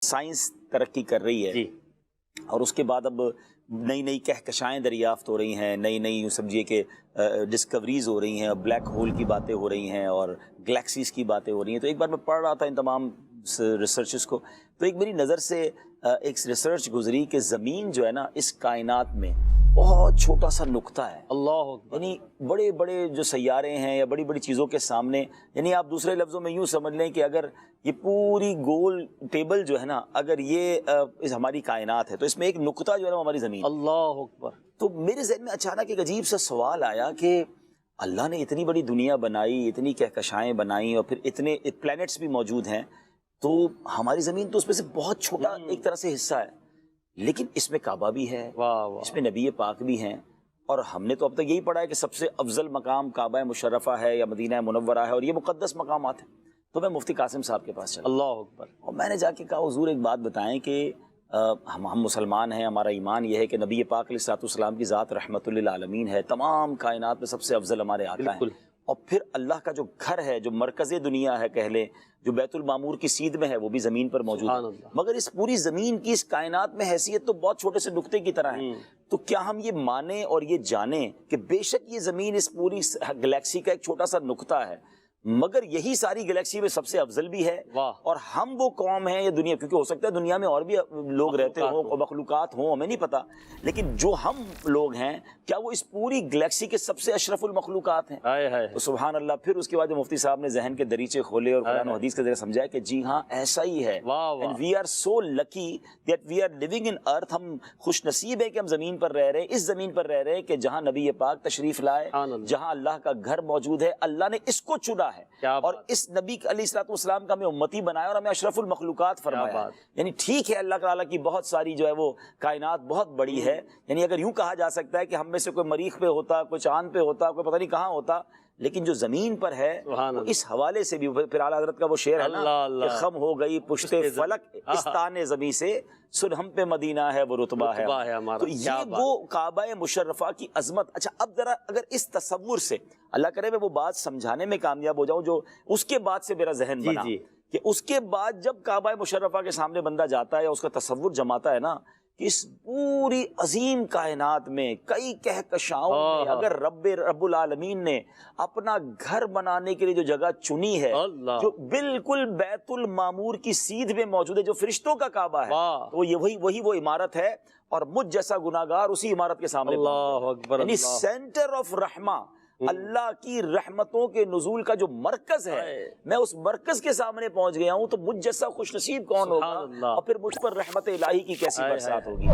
Science तरक्की कर रही है जी। और उसके बाद अब नई नई कहकशाएँ दरियाफ्त हो रही हैं, नई नई यूँ समझिए कि डिस्कवरीज़ हो रही हैं, ब्लैक होल की बातें हो रही हैं और गैलेक्सीज़ की बातें हो रही हैं। तो एक बार मैं पढ़ रहा था इन तमाम रिसर्चेस को, तो एक मेरी नज़र से एक रिसर्च गुजरी कि ज़मीन जो है ना, इस कायनात में बहुत छोटा सा नुक्ता है। अल्लाह अकबर। यानी बड़े बड़े जो सैयारे हैं या बड़ी बड़ी चीज़ों के सामने, यानी आप दूसरे लफ्ज़ों में यूँ समझ लें कि अगर ये पूरी गोल टेबल जो है ना, अगर ये इस हमारी कायनात है तो इसमें एक नुक्ता जो है ना हमारी ज़मीन। अल्लाह अकबर। तो मेरे ज़हन में अचानक एक अजीब सा सवाल आया कि अल्लाह ने इतनी बड़ी दुनिया बनाई, इतनी कहकशाएँ बनाई और फिर इतने प्लैनेट्स भी मौजूद हैं, तो हमारी ज़मीन तो उसमें से बहुत छोटा एक तरह से हिस्सा है, लेकिन इसमें काबा भी है, वाह वाह। इसमें नबी पाक भी हैं, और हमने तो अब तक यही पढ़ा है कि सबसे अफजल मकाम काबा मुशर्रफा है या मदीना मुनव्वरा है और ये मुक़द्दस मकामात हैं। तो मैं मुफ्ती कासिम साहब के पास चला अल्लाह अकबर। और मैंने जाके कहा, हुजूर एक बात बताएं कि हम मुसलमान हैं, हमारा ईमान यह है कि नबी पाक अलैहिस्सलाम की ज़ात रहमतुल लिल आलमीन है, तमाम कायनात में सबसे अफजल हमारे आका हैं, और फिर अल्लाह का जो घर है, जो मरकज़ दुनिया है कह लें, जो बैतुल मामूर की सीध में है, वो भी ज़मीन पर मौजूद है, मगर इस पूरी ज़मीन की इस कायनात में हैसियत तो बहुत छोटे से नुक्ते की तरह है। तो क्या हम ये माने और ये जाने कि बेशक ये ज़मीन इस पूरी गैलेक्सी का एक छोटा सा नुक्ता है, मगर यही सारी गैलेक्सी में सबसे अफजल भी है, और हम वो कौम हैं ये दुनिया, क्योंकि हो सकता है दुनिया में और भी लोग रहते हों और मखलूकात हों, हमें नहीं पता, लेकिन जो हम लोग हैं क्या वो इस पूरी गैलेक्सी के सबसे अशरफुल मखलूकात हैं? तो सुभान अल्लाह। फिर उसके बाद मुफ्ती साहब ने जहन के दरीचे खोले और कुरान और हदीस के जरिए समझाया कि जी हाँ, ऐसा ही है। And we are so lucky that we are living in earth. हम खुश नसीब है कि हम जमीन पर रह रहे हैं, इस जमीन पर रह रहे हैं कि जहाँ नबी पाक तशरीफ लाए, जहाँ अल्लाह का घर मौजूद है, अल्लाह ने इसको चुना है और इस नबी अलैहिस्सलाम का हमें उम्मती बनाया और हमें अशरफुल मखलूकात फरमाया। यानी ठीक है, अल्लाह ताला की बहुत सारी जो है वो कायनात बहुत बड़ी है। यानी अगर यूं कहा जा सकता है कि हम में से कोई मरीख पे होता, कोई चांद पे होता, कोई पता नहीं कहाँ होता, लेकिन जो जमीन पर है तो इस हवाले से भी फिर आला हज़रत का वो शेर है ना कि खम हो गई पुश्ते फलक इस्ताने ज़मी से, सुन हम पे मदीना है वो रुतबा है हमारा। तो ये वो काबा मुशर्रफा की अजमत। अच्छा, अब जरा अगर इस तसव्वुर से, अल्लाह करे मैं वो बात समझाने में कामयाब हो जाऊं जो उसके बाद से मेरा जहन बना कि उसके बाद जब काबा मुशर्रफा के सामने बंदा जाता है या उसका तसव्वुर जमाता है ना, इस पूरी अजीम कायनात में कई कहकशाओं में अगर रब्बुल आलमीन ने अपना घर बनाने के लिए जो जगह चुनी है, जो बिल्कुल बैतुल मामूर की सीध में मौजूद है, जो फरिश्तों का काबा है, तो ये वही वो इमारत है, और मुझ जैसा गुनाहगार उसी इमारत के सामने, यानी सेंटर ऑफ रहमा, अल्लाह की रहमतों के नुज़ूल का जो मरकज है, मैं उस मरकज के सामने पहुंच गया हूं, तो मुझ जैसा खुशनसीब कौन होगा, और फिर मुझ पर रहमत इलाही की कैसी बरसात होगी।